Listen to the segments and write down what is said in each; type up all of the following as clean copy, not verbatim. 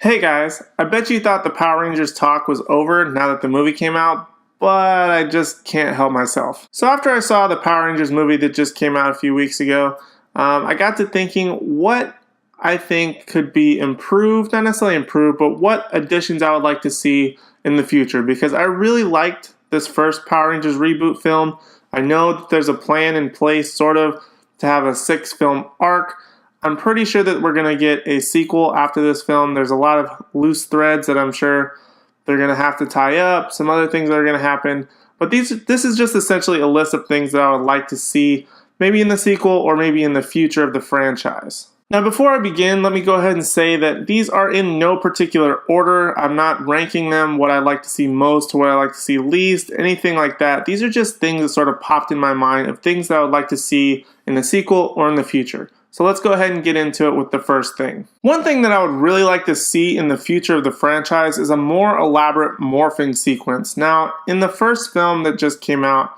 Hey guys, I bet you thought the Power Rangers talk was over now that the movie came out, but I just can't help myself. So after I saw the Power Rangers movie that just came out a few weeks ago, I got to thinking what I think could be improved, not necessarily improved, but what additions I would like to see in the future, because I really liked this first Power Rangers reboot film. I know that there's a plan in place sort of to have a 6-film arc. I'm pretty sure that we're going to get a sequel after this film. There's a lot of loose threads that I'm sure they're going to have to tie up, some other things that are going to happen. But this is just essentially a list of things that I would like to see, maybe in the sequel or maybe in the future of the franchise. Now, before I begin, let me go ahead and say that these are in no particular order. I'm not ranking them what I like to see most to what I like to see least, anything like that. These are just things that sort of popped in my mind of things that I would like to see in the sequel or in the future. So let's go ahead and get into it with the first thing. One thing that I would really like to see in the future of the franchise is a more elaborate morphing sequence. Now, in the first film that just came out,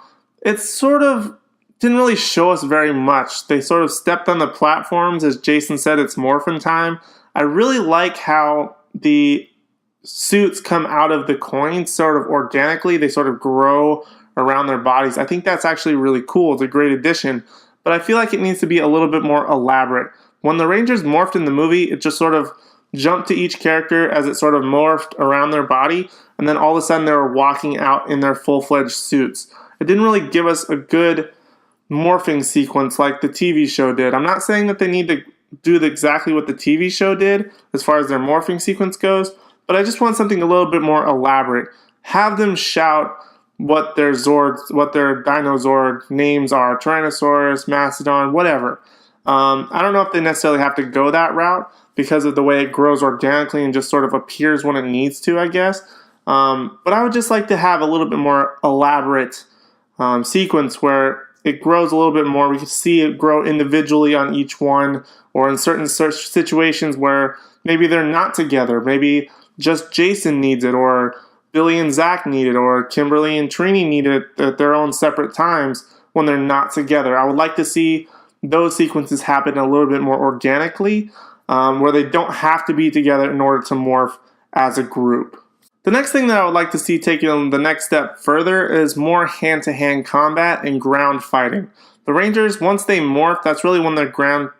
it sort of didn't really show us very much. They sort of stepped on the platforms. As Jason said, it's morphin' time. I really like how the suits come out of the coins sort of organically. They sort of grow around their bodies. I think that's actually really cool. It's a great addition. But I feel like it needs to be a little bit more elaborate. When the Rangers morphed in the movie, it just sort of jumped to each character as it sort of morphed around their body, and then all of a sudden they were walking out in their full-fledged suits. It didn't really give us a good morphing sequence like the TV show did. I'm not saying that they need to do exactly what the TV show did as far as their morphing sequence goes, but I just want something a little bit more elaborate. Have them shout what their Dinozord names are, Tyrannosaurus, Mastodon, whatever. I don't know if they necessarily have to go that route because of the way it grows organically and just sort of appears when it needs to, I guess. But I would just like to have a little bit more elaborate sequence where it grows a little bit more. We can see it grow individually on each one, or in certain situations where maybe they're not together. Maybe just Jason needs it, or Billy and Zach need it, or Kimberly and Trini need it at their own separate times when they're not together. I would like to see those sequences happen a little bit more organically, where they don't have to be together in order to morph as a group. The next thing that I would like to see taken the next step further is more hand-to-hand combat and ground fighting. The Rangers, once they morph, that's really when their ground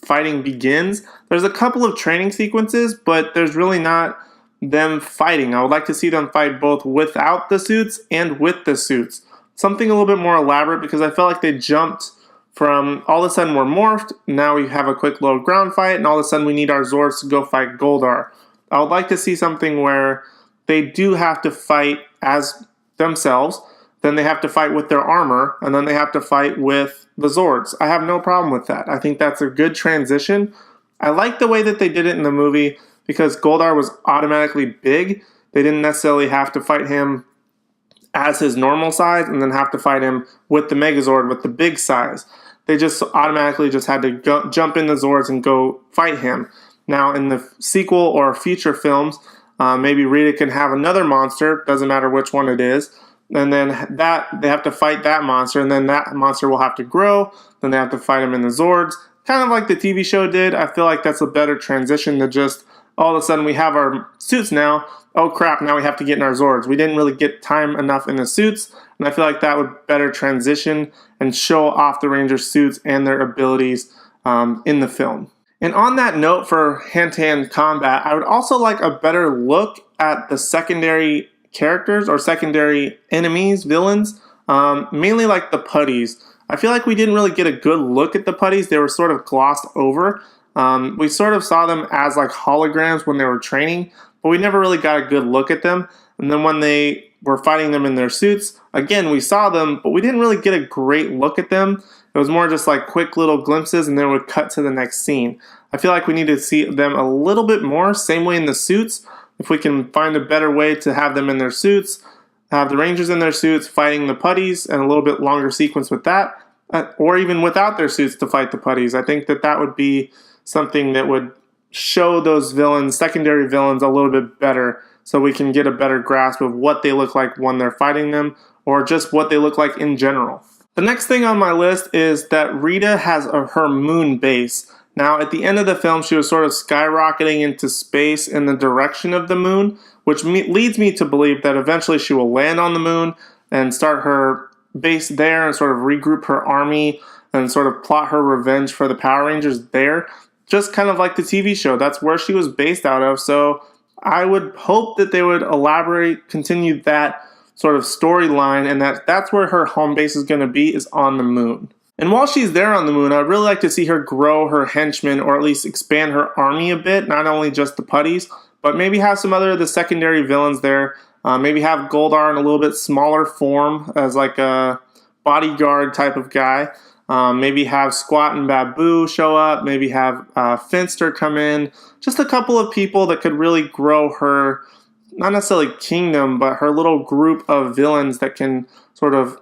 fighting begins. There's a couple of training sequences, but there's really not them fighting. I would like to see them fight both without the suits and with the suits. Something a little bit more elaborate, because I felt like they jumped from all of a sudden we're morphed, now we have a quick little ground fight, and all of a sudden we need our Zords to go fight Goldar. I would like to see something where they do have to fight as themselves, then they have to fight with their armor, and then they have to fight with the Zords. I have no problem with that. I think that's a good transition. I like the way that they did it in the movie, because Goldar was automatically big. They didn't necessarily have to fight him as his normal size and then have to fight him with the Megazord with the big size. They just automatically just had to jump in the Zords and go fight him. Now in the sequel or future films, maybe Rita can have another monster, doesn't matter which one it is, and then they have to fight that monster, and then that monster will have to grow, then they have to fight him in the Zords. Kind of like the TV show did. I feel like that's a better transition than just all of a sudden we have our suits now. Oh crap, now we have to get in our Zords. We didn't really get time enough in the suits, and I feel like that would better transition and show off the Rangers' suits and their abilities in the film. And on that note for hand-to-hand combat, I would also like a better look at the secondary characters or secondary enemies, villains, mainly like the putties. I feel like we didn't really get a good look at the putties. They were sort of glossed over. We sort of saw them as like holograms when they were training, but we never really got a good look at them. And then when they were fighting them in their suits, again, we saw them, but we didn't really get a great look at them. It was more just like quick little glimpses, and then we would cut to the next scene. I feel like we need to see them a little bit more, same way in the suits. If we can find a better way to have them in their suits, have the Rangers in their suits fighting the putties, and a little bit longer sequence with that, or even without their suits to fight the putties. I think that would be something that would show those villains, secondary villains, a little bit better, so we can get a better grasp of what they look like when they're fighting them, or just what they look like in general. The next thing on my list is that Rita has her moon base. Now, at the end of the film, she was sort of skyrocketing into space in the direction of the moon, which leads me to believe that eventually she will land on the moon and start her base there and sort of regroup her army and sort of plot her revenge for the Power Rangers there. Just kind of like the TV show. That's where she was based out of. So I would hope that they would continue that sort of storyline, and that's where her home base is going to be, is on the moon. And while she's there on the moon, I'd really like to see her grow her henchmen, or at least expand her army a bit, not only just the putties, but maybe have some other of the secondary villains there. Maybe have Goldar in a little bit smaller form as like a bodyguard type of guy. Maybe have Squat and Babu show up. Maybe have Finster come in. Just a couple of people that could really grow her, not necessarily kingdom, but her little group of villains that can sort of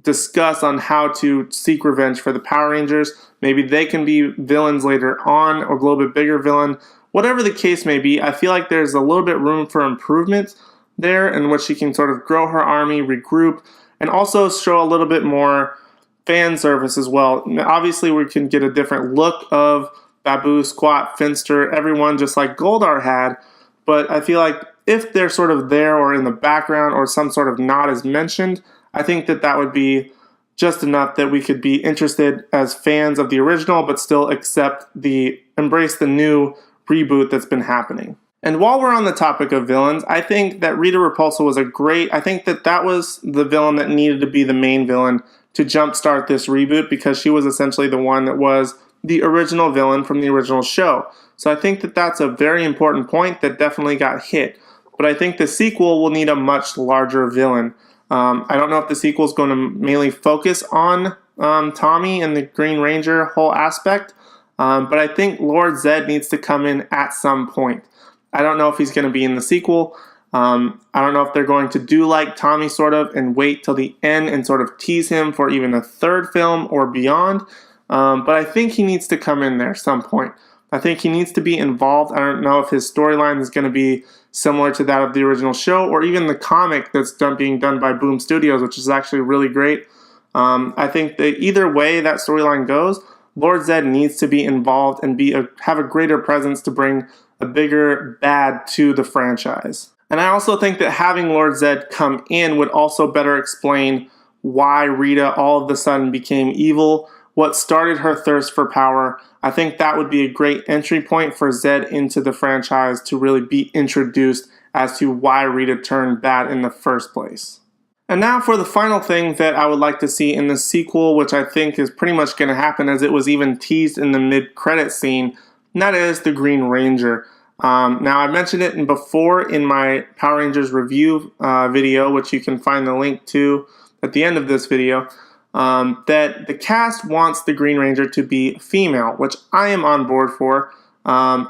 discuss on how to seek revenge for the Power Rangers. Maybe they can be villains later on, or a little bit bigger villain. Whatever the case may be, I feel like there's a little bit room for improvement there, in which she can sort of grow her army, regroup, and also show a little bit more fan service as well. Obviously, we can get a different look of Babu, Squat, Finster, everyone just like Goldar had, but I feel like if they're sort of there or in the background or some sort of nod is mentioned, I think that would be just enough that we could be interested as fans of the original, but still embrace the new reboot that's been happening. And while we're on the topic of villains, I think that Rita Repulsa was I think that was the villain that needed to be the main villain to jumpstart this reboot, because she was essentially the one that was the original villain from the original show. So I think that that's a very important point that definitely got hit. But I think the sequel will need a much larger villain. I don't know if the sequel is going to mainly focus on Tommy and the Green Ranger whole aspect, but I think Lord Zed needs to come in at some point. I don't know if he's going to be in the sequel. I don't know if they're going to do like Tommy sort of and wait till the end and sort of tease him for even a third film or beyond, but I think he needs to come in there at some point. I think he needs to be involved. I don't know if his storyline is going to be similar to that of the original show, or even the comic that's being done by Boom Studios, which is actually really great. I think that either way that storyline goes, Lord Zed needs to be involved and have a greater presence to bring a bigger bad to the franchise. And I also think that having Lord Zed come in would also better explain why Rita all of a sudden became evil, what started her thirst for power. I think that would be a great entry point for Zed into the franchise to really be introduced as to why Rita turned bad in the first place. And now for the final thing that I would like to see in the sequel, which I think is pretty much going to happen, as it was even teased in the mid-credit scene, and that is the Green Ranger. Now, I mentioned it before in my Power Rangers review video, which you can find the link to at the end of this video, that the cast wants the Green Ranger to be female, which I am on board for.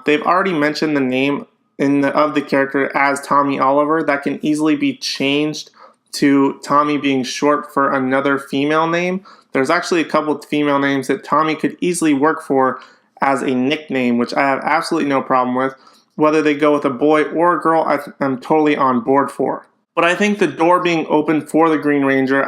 They've already mentioned the name of the character as Tommy Oliver. That can easily be changed to Tommy being short for another female name. There's actually a couple of female names that Tommy could easily work for as a nickname, which I have absolutely no problem with. Whether they go with a boy or a girl, I'm totally on board for. But I think the door being open for the Green Ranger,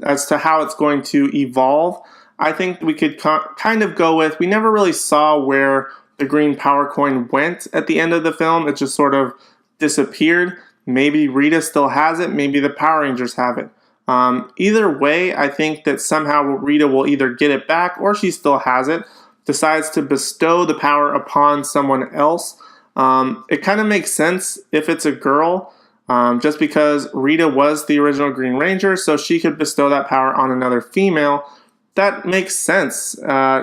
as to how it's going to evolve, I think we could kind of go with, we never really saw where the green power coin went at the end of the film. It just sort of disappeared. Maybe Rita still has it, maybe the Power Rangers have it. Either way, I think that somehow Rita will either get it back or she still has it, decides to bestow the power upon someone else. It kind of makes sense if it's a girl, just because Rita was the original Green Ranger, so she could bestow that power on another female. That makes sense.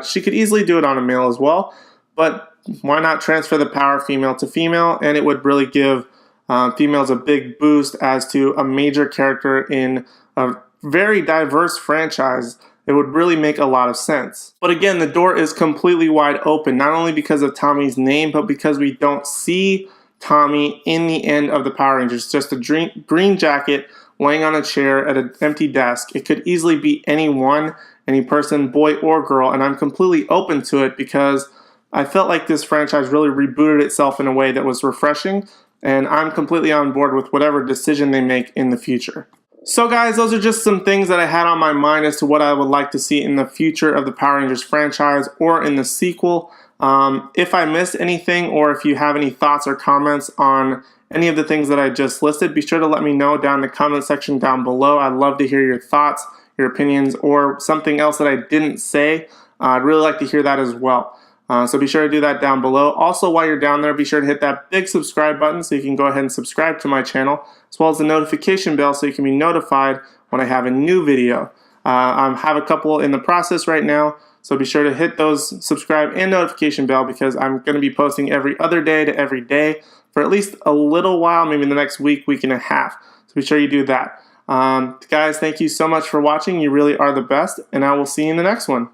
She could easily do it on a male as well, but why not transfer the power female to female? And it would really give females a big boost as to a major character in a very diverse franchise. It would really make a lot of sense. But again, the door is completely wide open, not only because of Tommy's name, but because we don't see Tommy in the end of the Power Rangers. Just a green jacket laying on a chair at an empty desk. It could easily be anyone, any person, boy or girl, and I'm completely open to it because I felt like this franchise really rebooted itself in a way that was refreshing, and I'm completely on board with whatever decision they make in the future. So guys, those are just some things that I had on my mind as to what I would like to see in the future of the Power Rangers franchise or in the sequel. If I missed anything, or if you have any thoughts or comments on any of the things that I just listed, be sure to let me know down in the comment section down below. I'd love to hear your thoughts, your opinions, or something else that I didn't say. I'd really like to hear that as well. So be sure to do that down below. Also, while you're down there, be sure to hit that big subscribe button so you can go ahead and subscribe to my channel, as well as the notification bell so you can be notified when I have a new video. I have a couple in the process right now, so be sure to hit those subscribe and notification bell, because I'm going to be posting every other day to every day for at least a little while, maybe in the next week, week and a half. So be sure you do that. Guys, thank you so much for watching. You really are the best, and I will see you in the next one.